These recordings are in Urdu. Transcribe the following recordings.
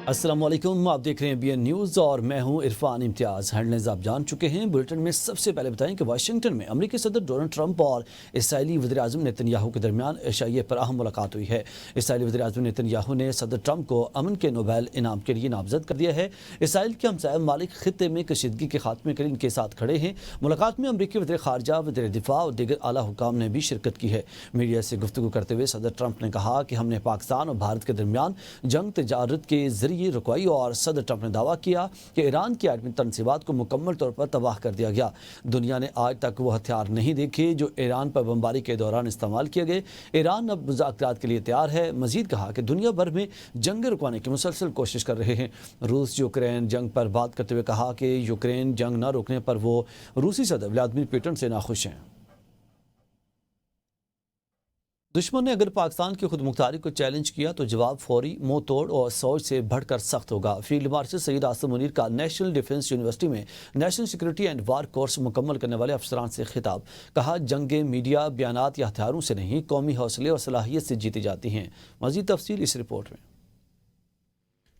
السلام علیکم، آپ دیکھ رہے ہیں BN نیوز اور میں ہوں عرفان امتیاز۔ ہیڈلائنز آپ جان چکے ہیں۔ بلٹن میں سب سے پہلے بتائیں کہ واشنگٹن میں امریکی صدر ڈونلڈ ٹرمپ اور اسرائیلی وزیر اعظم نیتن یاہو کے درمیان عشائیے پر اہم ملاقات ہوئی ہے۔ اسرائیلی وزیر اعظم نیتن یاہو نے صدر ٹرمپ کو امن کے نوبیل انعام کے لیے نامزد کر دیا ہے۔ اسرائیل کے ہمسایہ ممالک خطے میں کشیدگی کے خاتمے کے لیے ان کے ساتھ کھڑے ہیں۔ ملاقات میں امریکی وزیر خارجہ، وزیر دفاع اور دیگر اعلیٰ حکام نے بھی شرکت کی ہے۔ میڈیا سے گفتگو کرتے ہوئے صدر ٹرمپ نے کہا کہ ہم نے پاکستان اور بھارت کے درمیان جنگ تجارت کے ذریعے رکوائی، اور صدر ٹرمپ نے دعویٰ کیا کہ ایران کی ایٹمی تنصیبات کو مکمل طور پر تباہ کر دیا گیا۔ دنیا نے آج تک وہ ہتھیار نہیں دیکھے جو ایران پر بمباری کے دوران استعمال کیے گئے۔ ایران اب مذاکرات کے لیے تیار ہے۔ مزید کہا کہ دنیا بھر میں جنگیں رکوانے کی مسلسل کوشش کر رہے ہیں۔ روس یوکرین جنگ پر بات کرتے ہوئے کہا کہ یوکرین جنگ نہ روکنے پر وہ روسی صدر ولادیمیر پوٹن سے ناخوش ہیں۔ دشمن نے اگر پاکستان کی خود مختاری کو چیلنج کیا تو جواب فوری، منہ توڑ اور سوچ سے بڑھ کر سخت ہوگا۔ فیلڈ مارشل سید آصم منیر کا نیشنل ڈیفنس یونیورسٹی میں National Security and War Course مکمل کرنے والے افسران سے خطاب۔ کہا جنگیں میڈیا، بیانات یا ہتھیاروں سے نہیں، قومی حوصلے اور صلاحیت سے جیتی جاتی ہیں۔ مزید تفصیل اس رپورٹ میں۔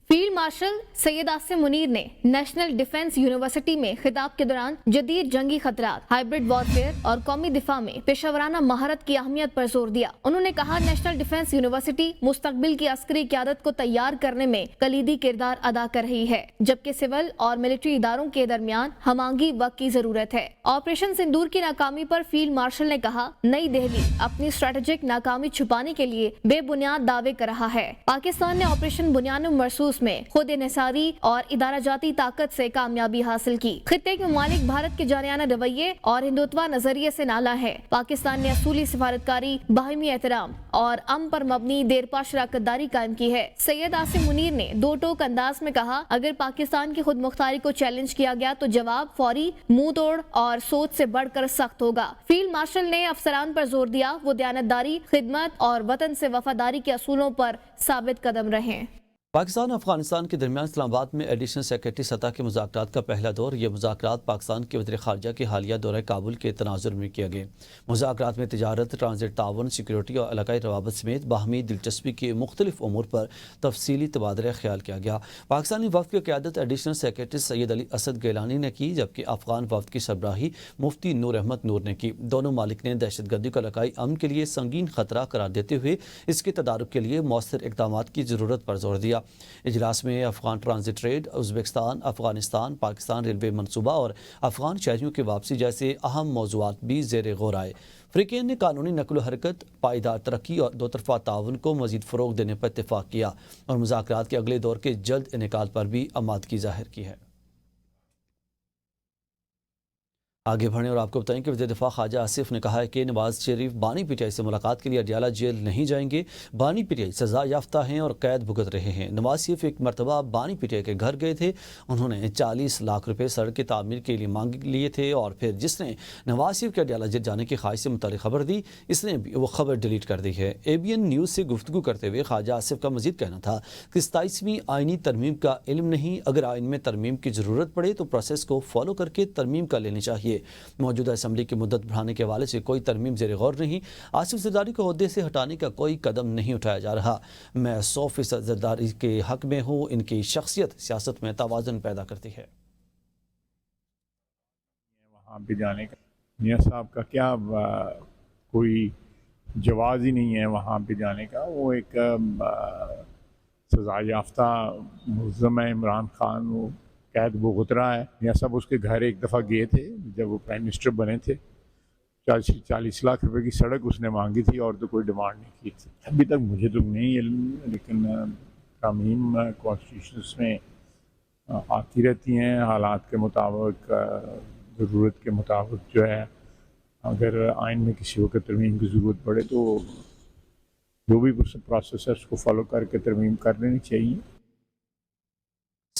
فیلڈ مارشل سید آصم منیر نے نیشنل ڈیفنس یونیورسٹی میں خطاب کے دوران جدید جنگی خطرات، ہائبرڈ وارفیئر اور قومی دفاع میں پیشہ ورانہ مہارت کی اہمیت پر زور دیا۔ انہوں نے کہا نیشنل ڈیفنس یونیورسٹی مستقبل کی عسکری قیادت کو تیار کرنے میں کلیدی کردار ادا کر رہی ہے، جبکہ سول اور ملٹری اداروں کے درمیان ہم آہنگی وقت کی ضرورت ہے۔ آپریشن سندور کی ناکامی پر فیلڈ مارشل نے کہا نئی دہلی اپنی اسٹریٹجک ناکامی چھپانے کے لیے بے بنیاد دعوے کر رہا ہے۔ پاکستان نے آپریشن بنیاد مرصوص میں خود انحصاری اور ادارہ جاتی طاقت سے کامیابی حاصل کی۔ خطے کے ممالک بھارت کے جارحانہ رویے اور ہندوتوا نظریے سے نالاں ہے۔ پاکستان نے اصولی سفارتکاری، باہمی احترام اور امن پر مبنی دیرپا شراکت داری قائم کی ہے۔ سید آصم منیر نے دو ٹوک انداز میں کہا اگر پاکستان کی خود مختاری کو چیلنج کیا گیا تو جواب فوری، منہ توڑ اور سوچ سے بڑھ کر سخت ہوگا۔ فیلڈ مارشل نے افسران پر زور دیا وہ دیانتداری، خدمت اور وطن سے وفاداری کے اصولوں پر ثابت قدم رہیں۔ پاکستان اور افغانستان کے درمیان اسلام آباد میں ایڈیشنل سیکرٹری سطح کے مذاکرات کا پہلا دور۔ یہ مذاکرات پاکستان کے وزیر خارجہ کے حالیہ دورہ کابل کے تناظر میں کیا گئے۔ مذاکرات میں تجارت، ٹرانزٹ تعاون، سیکورٹی اور علاقائی روابط سمیت باہمی دلچسپی کے مختلف امور پر تفصیلی تبادلہ خیال کیا گیا۔ پاکستانی وفد کی قیادت ایڈیشنل سیکرٹری سید علی اسد گیلانی نے کی، جبکہ افغان وفد کی سربراہی مفتی نور احمد نور نے کی۔ دونوں ممالک نے دہشت گردی کو علاقائی امن کے لیے سنگین خطرہ قرار دیتے ہوئے اس کے تدارک کے لیے مؤثر اقدامات کی ضرورت پر زور دیا۔ اجلاس میں Afghan transit trade, Uzbekistan, Afghanistan, Pakistan railway منصوبہ اور افغان شہریوں کی واپسی جیسے اہم موضوعات بھی زیر غور آئے۔ فریقین نے قانونی نقل و حرکت، پائیدار ترقی اور دو طرفہ تعاون کو مزید فروغ دینے پر اتفاق کیا اور مذاکرات کے اگلے دور کے جلد انعقاد پر بھی آمادگی ظاہر کی ہے۔ آگے بڑھیں اور آپ کو بتائیں کہ وزیر دفاع خواجہ آصف نے کہا ہے کہ نواز شریف بانی پی ٹی آئی سے ملاقات کے لیے اڈیالہ جیل نہیں جائیں گے۔ بانی پی ٹی آئی سزا یافتہ ہیں اور قید بھگت رہے ہیں۔ نواز شریف ایک مرتبہ بانی پی ٹی آئی کے گھر گئے تھے، انہوں نے 40 لاکھ روپے سڑک کی تعمیر کے لیے مانگ لیے تھے، اور پھر جس نے نواز شریف کے اڈیالہ جیل جانے کی خواہش سے متعلق خبر دی، اس نے بھی وہ خبر ڈیلیٹ کر دی ہے۔ ABN نیوز سے گفتگو کرتے ہوئے خواجہ آصف کا مزید کہنا تھا کہ 27ویں آئینی ترمیم کا علم نہیں، اگر آئین میں ترمیم کی ضرورت پڑے تو پروسیس کو فالو کر کے ترمیم کر لینی چاہیے۔ موجودہ اسمبلی کی مدت بڑھانے کے حوالے سے کوئی ترمیم زیر غور نہیں۔ آصف زرداری کو عہدے سے ہٹانے کا کوئی قدم نہیں اٹھایا جا رہا۔ میں 100% زرداری کے حق میں ہوں، ان کی شخصیت سیاست میں توازن پیدا کرتی ہے۔ وہاں پہ جانے کا میاں صاحب کا کیا کوئی جواز ہی نہیں ہے وہاں پہ جانے کا۔ وہ ایک سزا یافتہ ملزم ہے عمران خان، وہ قید بھگت رہا ہے۔ میاں صاحب اس کے گھر ایک دفعہ گئے تھے جب وہ پرائم منسٹر بنے تھے، 40 لاکھ روپے کی سڑک اس نے مانگی تھی اور تو کوئی ڈیمانڈ نہیں کی تھی۔ ابھی تک مجھے تو نہیں علم، لیکن ترمیم کانسٹیٹیوشنس میں آتی رہتی ہیں حالات کے مطابق، ضرورت کے مطابق جو ہے۔ اگر آئین میں کسی وقت ترمیم کی ضرورت پڑے تو جو بھی پروسیس ہے اس کو فالو کر کے ترمیم کر لینی چاہیے۔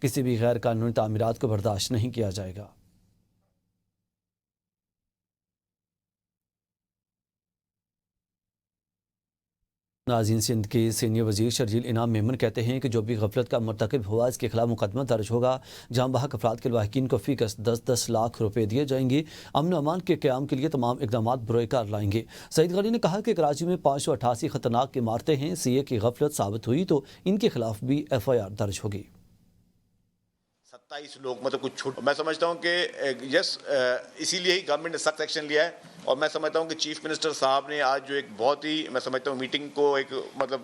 کسی بھی غیر قانونی تعمیرات کو برداشت نہیں کیا جائے گا۔ ناظرین، سندھ کے سینئر وزیر شرجیل انعام میمن کہتے ہیں کہ جو بھی غفلت کا مرتکب ہوا اس کے خلاف مقدمہ درج ہوگا، جہاں بحق افراد کے لواحقین کو فی کس 10 لاکھ روپے دیے جائیں گے۔ امن و امان کے قیام کے لیے تمام اقدامات بروئے کار لائیں گے۔ سعید غنی نے کہا کہ کراچی میں 588 خطرناک عمارتیں ہیں، سی اے کی غفلت ثابت ہوئی تو ان کے خلاف بھی ایف آئی آر درج ہوگی۔ 27 لوگ مطلب کچھ چھوٹ، میں سمجھتا ہوں کہ یس اسی لیے ہی گورنمنٹ نے سخت ایکشن لیا ہے، اور میں سمجھتا ہوں کہ چیف منسٹر صاحب نے آج جو ایک بہت ہی میں سمجھتا ہوں میٹنگ کو ایک مطلب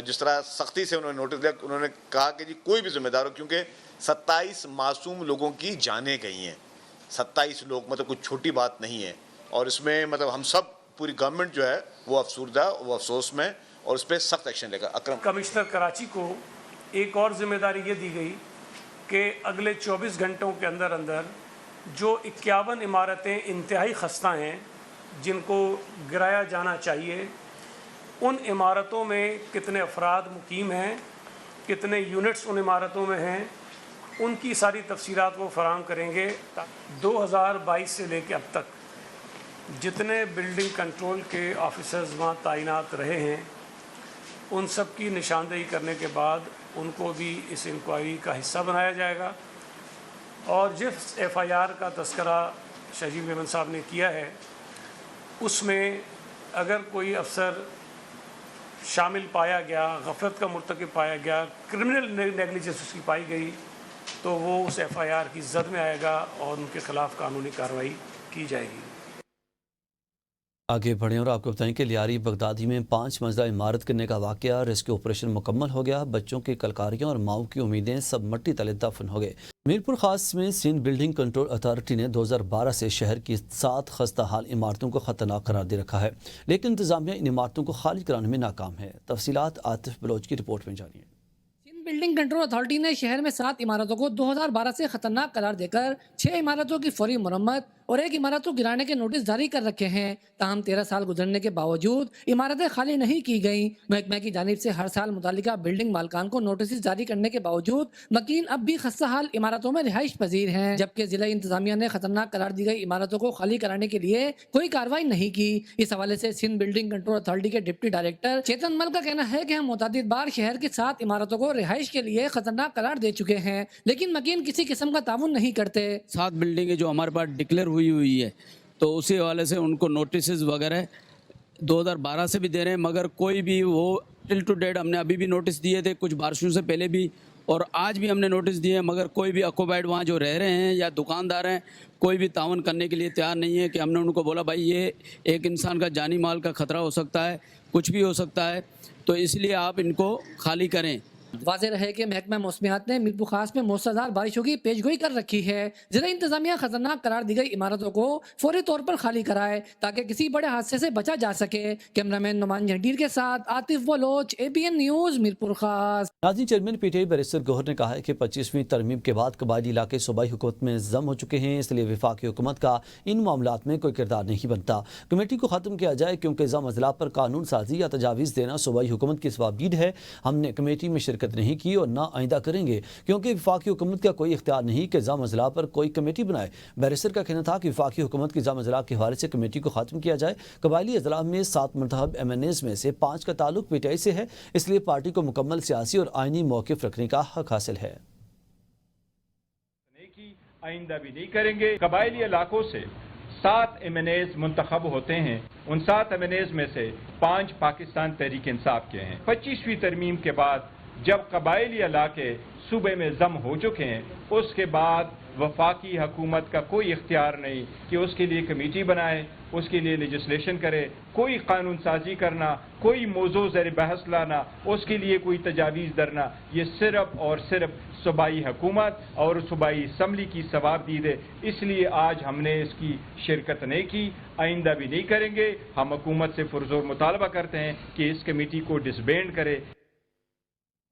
جس طرح سختی سے انہوں نے نوٹس دیا، انہوں نے کہا کہ جی کوئی بھی ذمہ دار ہو، کیونکہ 27 معصوم لوگوں کی جانیں گئی ہیں، 27 لوگ مطلب کچھ چھوٹی بات نہیں ہے، اور اس میں مطلب ہم سب پوری گورنمنٹ جو ہے وہ افسردہ، وہ افسوس میں، اور اس پہ سخت ایکشن لے گا۔ اکرم کمشنر کراچی کو ایک اور ذمہ داری یہ دی گئی کہ اگلے 24 گھنٹوں کے اندر جو 51 عمارتیں انتہائی خستہ ہیں جن کو گرایا جانا چاہیے، ان عمارتوں میں کتنے افراد مقیم ہیں، کتنے یونٹس ان عمارتوں میں ہیں، ان کی ساری تفصیلات وہ فراہم کریں گے۔ 2022 سے لے کے اب تک جتنے بلڈنگ کنٹرول کے آفیسرز وہاں تعینات رہے ہیں، ان سب کی نشاندہی کرنے کے بعد ان کو بھی اس انکوائری کا حصہ بنایا جائے گا، اور جس ایف آئی آر کا تذکرہ شرجیل میمن صاحب نے کیا ہے، اس میں اگر کوئی افسر شامل پایا گیا، غفلت کا مرتکب پایا گیا، کرمنل نیگلیجنس اس کی پائی گئی، تو وہ اس ایف آئی آر کی زد میں آئے گا اور ان کے خلاف قانونی کارروائی کی جائے گی۔ آگے بڑھیں اور آپ کو بتائیں کہ لیاری بغدادی میں 5 منزلہ عمارت گرنے کا واقعہ، ریسکیو آپریشن مکمل ہو گیا، بچوں کی کلکاریاں اور ماؤں کی امیدیں سب مٹی تلے دفن ہو گئے۔ میرپور خاص میں سندھ بلڈنگ کنٹرول اتھارٹی نے 2012 سے شہر کی 7 خستہ حال عمارتوں کو خطرناک قرار دے رکھا ہے، لیکن انتظامیہ ان عمارتوں کو خالی کرانے میں ناکام ہے۔ تفصیلات عاطف بلوچ کی رپورٹ میں جانیے۔ بلڈنگ کنٹرول اتھارٹی نے شہر میں 7 عمارتوں کو 2012 سے خطرناک قرار دے کر 6 عمارتوں کی فوری مرمت اور 1 عمارت کو گرانے کے نوٹس جاری کر رکھے ہیں، تاہم 13 سال گزرنے کے باوجود عمارتیں خالی نہیں کی گئیں۔ محکمہ کی جانب سے ہر سال متعلقہ بلڈنگ مالکان کو نوٹسز جاری کرنے کے باوجود مکین اب بھی خستہ حال عمارتوں میں رہائش پذیر ہیں، جبکہ ضلع انتظامیہ نے خطرناک قرار دی گئی عمارتوں کو خالی کرانے کے لیے کوئی کارروائی نہیں کی۔ اس حوالے سے سندھ بلڈنگ کنٹرول اتھارٹی کے ڈپٹی ڈائریکٹر چیتن مل کا کہنا ہے کہ ہم متعدد بار شہر کی 7 عمارتوں کو رہائش کے لیے خطرناک قرار دے چکے ہیں، لیکن مکین کسی قسم کا تعاون نہیں کرتے۔ 7 بلڈنگیں جو ہمارے پاس ڈکلیئر ہوئی ہے، تو اسی حوالے سے ان کو نوٹسز وغیرہ 2012 سے بھی دے رہے ہیں، مگر کوئی بھی وہ ٹل ٹو ڈیٹ ہم نے ابھی بھی نوٹس دیے تھے، کچھ بارشوں سے پہلے بھی، اور آج بھی ہم نے نوٹس دیے ہیں، مگر کوئی بھی آکوپائڈ وہاں جو رہ رہے ہیں یا دکاندار ہیں، کوئی بھی تعاون کرنے کے لیے تیار نہیں ہے۔ کہ ہم نے ان کو بولا بھائی یہ ایک انسان کا جانی مال کا خطرہ ہو سکتا ہے، کچھ بھی ہو سکتا ہے، تو اس لیے آپ ان کو خالی کریں۔ واضح رہے کہ محکمہ موسمیات نے میرپور خاص میں موسلادھار بارشوں کی پیشگوئی کر رکھی ہے۔ ضلع انتظامیہ خطرناک قرار دی گئی عمارتوں کو فوری طور پر خالی کرائے تاکہ کسی بڑے حادثے سے بچا جا سکے۔ کیمرامین نعمان جہانگیر کے ساتھ عاطف بلوچ، ABN نیوز، میرپور خاص۔ ناظرین، چیئرمین PTI بیرسٹر گوہر نے کہا ہے کہ 25ویں ترمیم کے بعد قبائلی علاقے صوبائی حکومت میں ضم ہو چکے ہیں، اس لیے وفاقی حکومت کا ان معاملات میں کوئی کردار نہیں بنتا۔ کمیٹی کو ختم کیا جائے کیونکہ ضم اضلاع پر قانون سازی یا تجاویز دینا صوبائی حکومت کی ثوابدید ہے۔ ہم نے کمیٹی میں شرکت نہیں کی اور نہ آئندہ کریں گے، کیونکہ وفاقی حکومت کا کوئی اختیار نہیں کہ ضم اضلاع پر کوئی کمیٹی بنائے۔ بیرسٹر کا کہنا تھا کہ وفاقی حکومت کی ضم اضلاع کے حوالے سے کمیٹی کو ختم کیا جائے۔ قبائلی اضلاع میں 7 منتخب MNAs میں سے 5 کا تعلق PTI سے ہے، اس لیے پارٹی کو مکمل سیاسی اور آئینی موقف رکھنے کا حق حاصل ہے۔ آئندہ بھی نہیں کریں گے۔ قبائلی علاقوں سے 7 MNAs منتخب ہوتے ہیں، ان 7 MNAs میں سے 5 پاکستان تحریک انصاف کے ہیں۔ 25ویں ترمیم کے بعد جب قبائلی علاقے صوبے میں ضم ہو چکے ہیں، اس کے بعد وفاقی حکومت کا کوئی اختیار نہیں کہ اس کے لیے کمیٹی بنائے، اس کے لیے لیجسلیشن کرے، کوئی قانون سازی کرنا، کوئی موضوع زیر بحث لانا، اس کے لیے کوئی تجاویز درنا، یہ صرف اور صرف صوبائی حکومت اور صوبائی اسمبلی کی ثوابدید ہے۔ اس لیے آج ہم نے اس کی شرکت نہیں کی، آئندہ بھی نہیں کریں گے۔ ہم حکومت سے پرزور مطالبہ کرتے ہیں کہ اس کمیٹی کو ڈسبینڈ کرے۔